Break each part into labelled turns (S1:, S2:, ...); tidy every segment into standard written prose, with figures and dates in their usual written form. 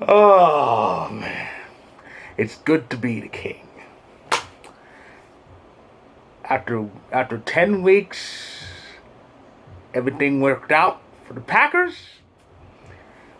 S1: Oh, man. It's good to be the king. After 10 weeks, everything worked out for the Packers.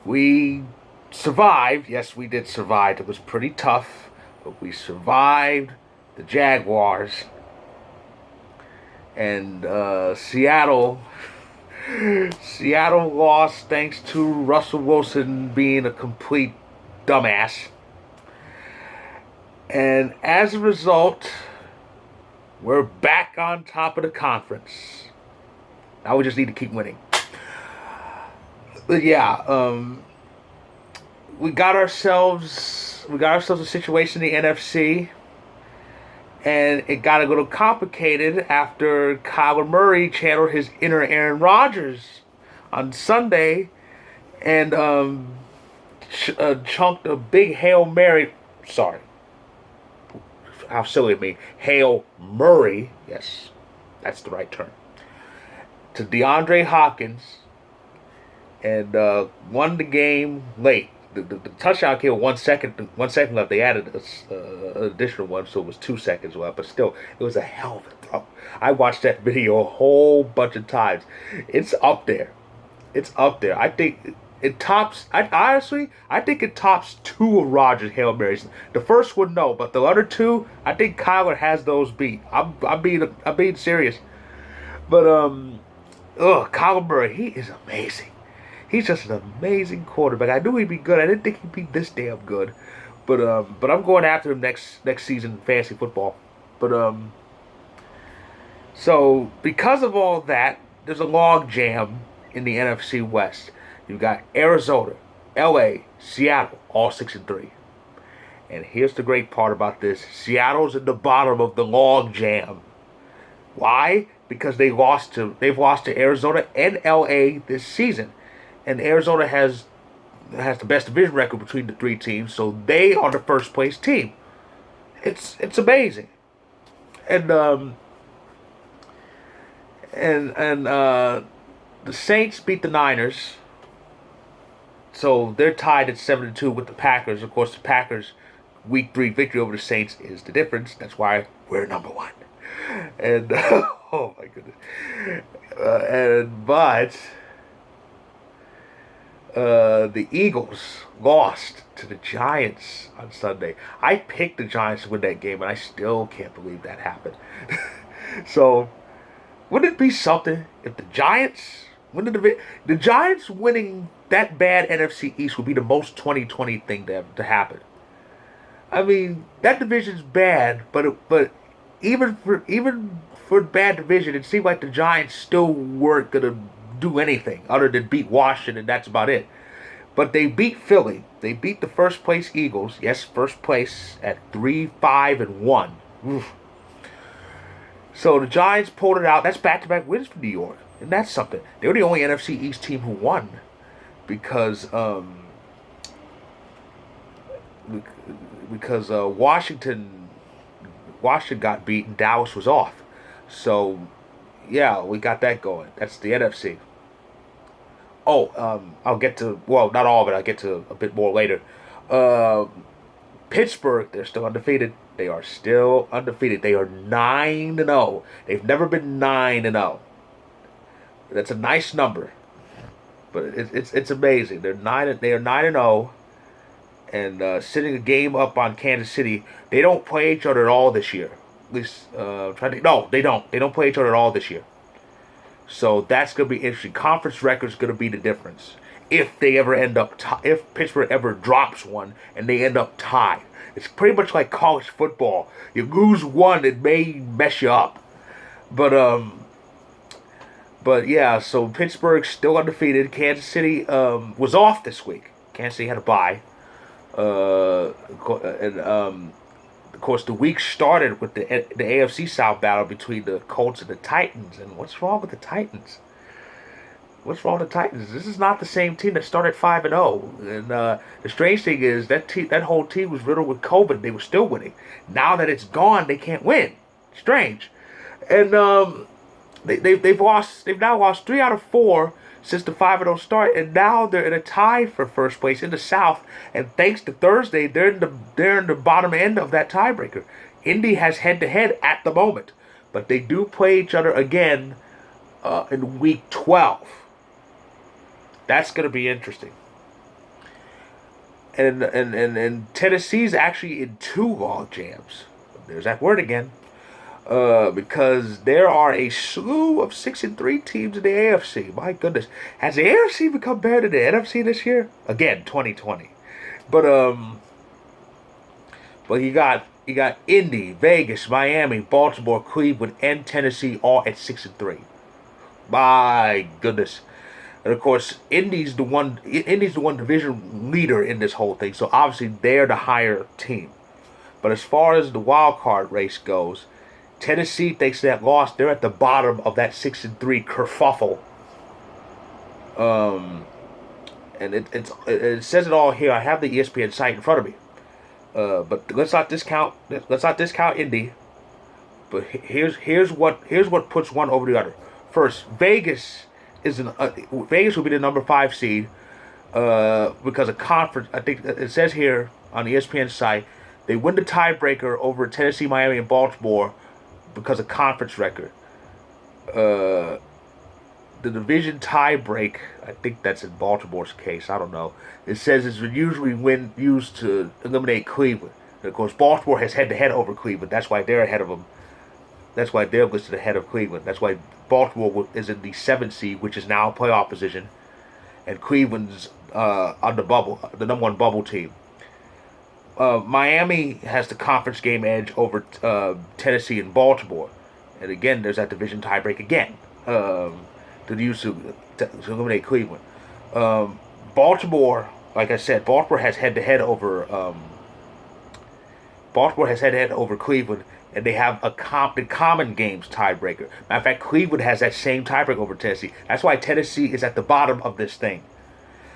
S1: We survived. Yes, we did survive. It was pretty tough, but we survived the Jaguars. And Seattle lost thanks to Russell Wilson being a complete dumbass. And as a result, we're back on top of the conference. Now we just need to keep winning. But yeah, we got ourselves a situation in the NFC, and it got a little complicated after Kyler Murray channeled his inner Aaron Rodgers on Sunday and chunked a big Hail Mary. Sorry, how silly of me. Hail Murray. Yes, that's the right term. To DeAndre Hopkins and won the game late. The touchdown came with 1 second. 1 second left. They added an additional one, so it was 2 seconds left. But still, it was a hell of a throw. I watched that video a whole bunch of times. It's up there. It's up there. I think it tops. I think it tops two of Rodgers' Hail Marys. The first one, no, but the other two, I think Kyler has those beat. I'm being serious. But Kyler Murray, he is amazing. He's just an amazing quarterback. I knew he'd be good. I didn't think he'd be this damn good. But I'm going after him next season in fantasy football. But so because of all that, there's a log jam in the NFC West. You've got Arizona, LA, Seattle, all 6-3. And here's the great part about this. Seattle's at the bottom of the log jam. Why? Because they've lost to Arizona and LA this season. And Arizona has the best division record between the three teams, so they are the first place team. It's amazing. And the Saints beat the Niners. So they're tied at 7-2 with the Packers. Of course, the Packers' Week 3 victory over the Saints is the difference. That's why we're number one. And oh my goodness. The Eagles lost to the Giants on Sunday. I picked the Giants to win that game, and I still can't believe that happened. So, wouldn't it be something if the Giants win the Giants winning that bad NFC East would be the most 2020 thing to happen. I mean, that division's bad, but even for bad division, it seemed like the Giants still weren't gonna do anything other than beat Washington, and that's about it. But they beat Philly. They beat the first place Eagles. Yes, first place at 3-5-1. Oof. So the Giants pulled it out. That's back-to-back wins for New York, and that's something. They were the only NFC East team who won because Washington got beat and Dallas was off. So yeah, we got that going. That's the NFC. Oh, I'll get to, well, not all of it. I'll get to a bit more later. Pittsburgh, they're still undefeated. They are still undefeated. They are 9-0. They've never been 9-0. That's a nice number, but it's amazing. They are 9-0, and sitting a game up on Kansas City. They don't play each other at all this year. At least no, they don't. They don't play each other at all this year. So that's going to be interesting. Conference record's going to be the difference. If they ever end up, if Pittsburgh ever drops one and they end up tied, it's pretty much like college football. You lose one, it may mess you up. But yeah. So Pittsburgh's still undefeated. Kansas City was off this week. Kansas City had a bye. And of course, the week started with the AFC South battle between the Colts and the Titans. And what's wrong with the Titans? What's wrong with the Titans? This is not the same team that started 5-0. And the strange thing is that whole team was riddled with COVID. They were still winning. Now that it's gone, they can't win. Strange. And they've now lost 3 out of 4 since the 5-0 start, and now they're in a tie for first place in the South. And thanks to Thursday, they're in the bottom end of that tiebreaker. Indy has head-to-head at the moment, but they do play each other again in week 12. That's going to be interesting. And Tennessee's actually in 2 log jams. There's that word again. Because there are a slew of 6-3 teams in the AFC. My goodness, has the AFC become better than the NFC this year? Again, 2020. But you got Indy, Vegas, Miami, Baltimore, Cleveland, and Tennessee all at 6-3. My goodness. And of course, Indy's the one division leader in this whole thing. So obviously they're the higher team. But as far as the wild card race goes, Tennessee, thanks to that loss, they're at the bottom of that 6-3 kerfuffle. And it says it all here. I have the ESPN site in front of me. But let's not discount Indy. But here's what puts one over the other. First, Vegas will be the number 5 seed because of conference. I think it says here on the ESPN site they win the tiebreaker over Tennessee, Miami, and Baltimore because of conference record. The division tie break, I think that's in Baltimore's case. I don't know. It says it's usually used to eliminate Cleveland. And of course, Baltimore has head-to-head over Cleveland. That's why they're ahead of them. That's why they're listed ahead of Cleveland. That's why Baltimore is in the 7th seed, which is now a playoff position, and Cleveland's on the bubble, the number 1 bubble team. Miami has the conference game edge over Tennessee and Baltimore. And again, there's that division tiebreak again to eliminate Cleveland. Baltimore, like I said, Baltimore has head-to-head over Cleveland, and they have the common games tiebreaker. Matter of fact, Cleveland has that same tiebreaker over Tennessee. That's why Tennessee is at the bottom of this thing.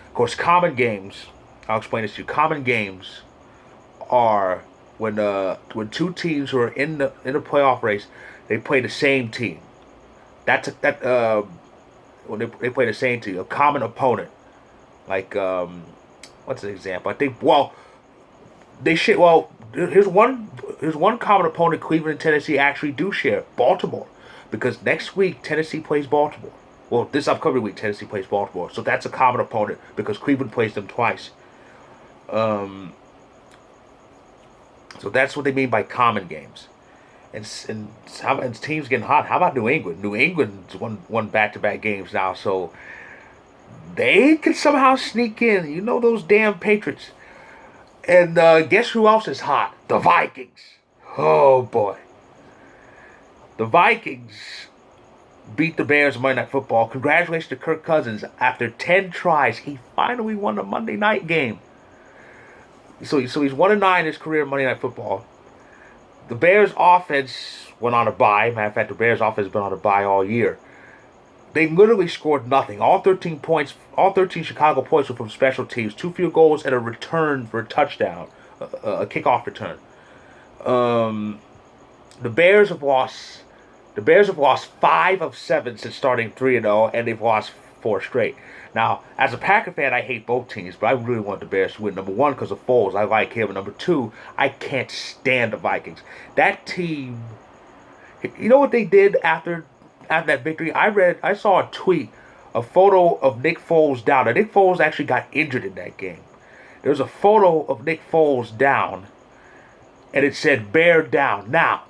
S1: Of course, common games, I'll explain this to you. Common games are when 2 teams who are in the playoff race, they play the same team. When they play the same team, a common opponent. Like what's an example? I think here's one common opponent Cleveland and Tennessee actually do share: Baltimore, because next week Tennessee plays Baltimore. Well, this upcoming week Tennessee plays Baltimore, so that's a common opponent because Cleveland plays them twice. So that's what they mean by common games. And teams getting hot. How about New England? New England's won back-to-back games now, so they can somehow sneak in. You know those damn Patriots. And guess who else is hot? The Vikings. Oh, boy. The Vikings beat the Bears in Monday Night Football. Congratulations to Kirk Cousins. After 10 tries, he finally won the Monday night game. So he's 1-9 in his career in Monday Night Football. The Bears' offense went on a bye. Matter of fact, the Bears' offense has been on a bye all year. They literally scored nothing. All 13 Chicago points were from special teams. 2 field goals and a return for a touchdown, a kickoff return. The Bears have lost 5 of 7 since starting 3-0, and they've lost 4 straight. Now, as a Packer fan, I hate both teams, but I really want the Bears to win. Number 1, because of Foles. I like him. And number 2, I can't stand the Vikings. That team, you know what they did after that victory? I saw a tweet, a photo of Nick Foles down. Now, Nick Foles actually got injured in that game. There was a photo of Nick Foles down, and it said "Bear down." Now,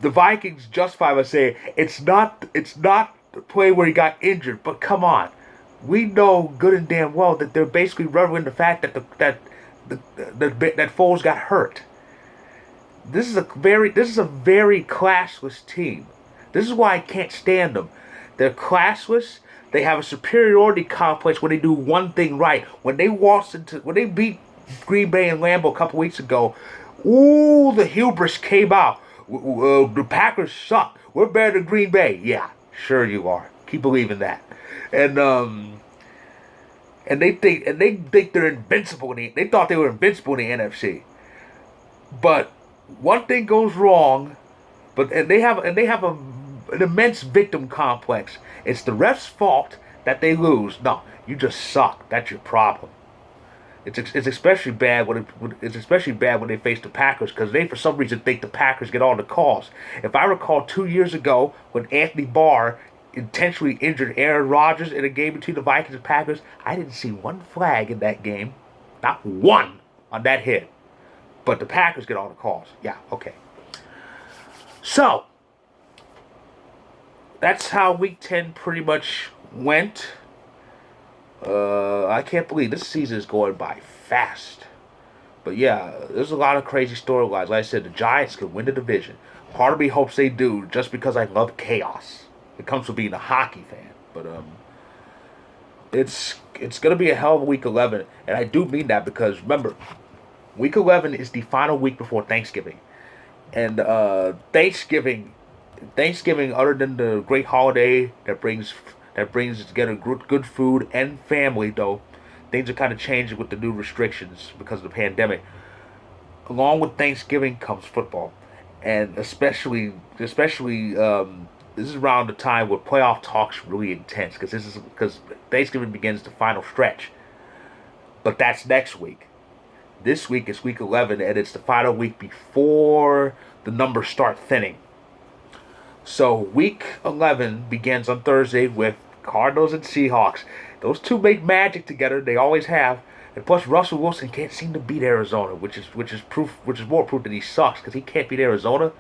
S1: the Vikings justify by saying it's not the play where he got injured, but come on. We know good and damn well that they're basically reveling the fact that that Foles got hurt. This is a very classless team. This is why I can't stand them. They're classless. They have a superiority complex when they do one thing right. When they beat Green Bay and Lambeau a couple weeks ago, ooh, the hubris came out. The Packers suck. We're better than Green Bay. Yeah, sure you are. Keep believing that. And they think they're invincible. They thought they were invincible in the NFC. But one thing goes wrong, and they have an immense victim complex. It's the ref's fault that they lose. No, you just suck. That's your problem. It's especially bad it's especially bad when they face the Packers because they for some reason think the Packers get all the calls. If I recall 2 years ago when Anthony Barr intentionally injured Aaron Rodgers in a game between the Vikings and Packers, I didn't see one flag in that game, not one on that hit. But the Packers get all the calls. Yeah, okay. So that's how Week 10 pretty much went. I can't believe this season is going by fast. But yeah, there's a lot of crazy storylines. Like I said, the Giants could win the division. Part of me hopes they do, just because I love chaos. It comes from being a hockey fan. But it's gonna be a hell of a week 11, and I do mean that because remember, week 11 is the final week before Thanksgiving, and Thanksgiving, other than the great holiday that brings together good food and family, though things are kind of changing with the new restrictions because of the pandemic. Along with Thanksgiving comes football, and especially this is around the time where playoff talks really intense because Thanksgiving begins the final stretch. But that's next week. This week is week 11, and it's the final week before the numbers start thinning. So week 11 begins on Thursday with Cardinals and Seahawks. Those two make magic together. They always have. And plus, Russell Wilson can't seem to beat Arizona, which is more proof that he sucks because he can't beat Arizona.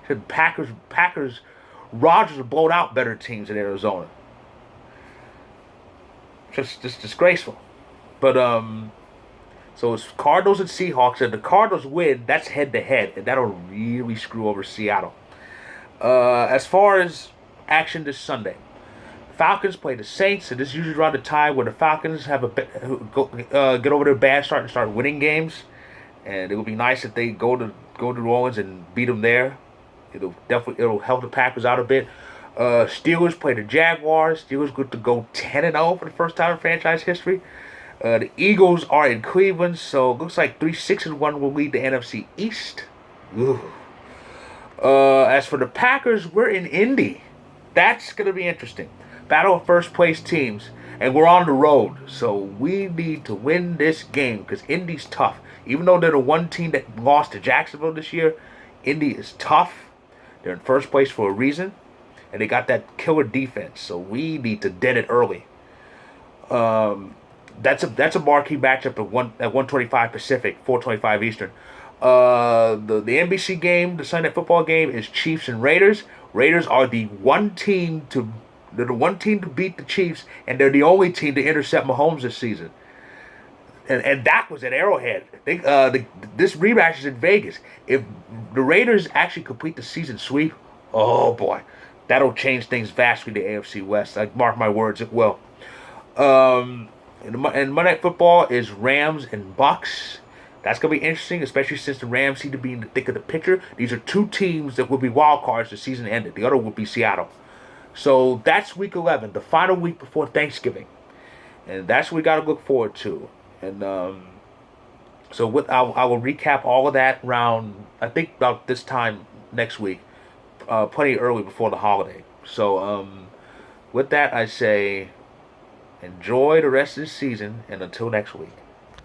S1: The Packers, Rodgers have blown out better teams in Arizona. Just disgraceful. But so it's Cardinals and Seahawks, and the Cardinals win. That's head to head, and that'll really screw over Seattle. As far as action this Sunday, Falcons play the Saints, and this is usually around the time where the Falcons have get over their bad start and start winning games. And it would be nice if they go to New Orleans and beat them there. It'll help the Packers out a bit. Steelers play the Jaguars. Steelers good to go 10-0 for the first time in franchise history. The Eagles are in Cleveland, so it looks like 3-6-1 will lead the NFC East. Ooh. As for the Packers, we're in Indy. That's going to be interesting. Battle of first place teams. And we're on the road. So we need to win this game because Indy's tough. Even though they're the one team that lost to Jacksonville this year, Indy is tough. They're in first place for a reason. And they got that killer defense. So we need to dent it early. That's a marquee matchup at 125 Pacific, 425 Eastern. The NBC game, the Sunday Night Football game, is Chiefs and Raiders. Raiders are the one team to beat the Chiefs, and they're the only team to intercept Mahomes this season. And that was at Arrowhead. This rematch is in Vegas. If the Raiders actually complete the season sweep, oh boy, that'll change things vastly to AFC West. Like mark my words, it will. And Monday Night Football is Rams and Bucks. That's going to be interesting, especially since the Rams seem to be in the thick of the picture. These are two teams that will be wild cards the season ended. The other will be Seattle. So that's week 11, the final week before Thanksgiving. And that's what we got to look forward to. And so I will recap all of that around, I think, about this time next week. Plenty early before the holiday. So with that, I say enjoy the rest of the season, and until next week.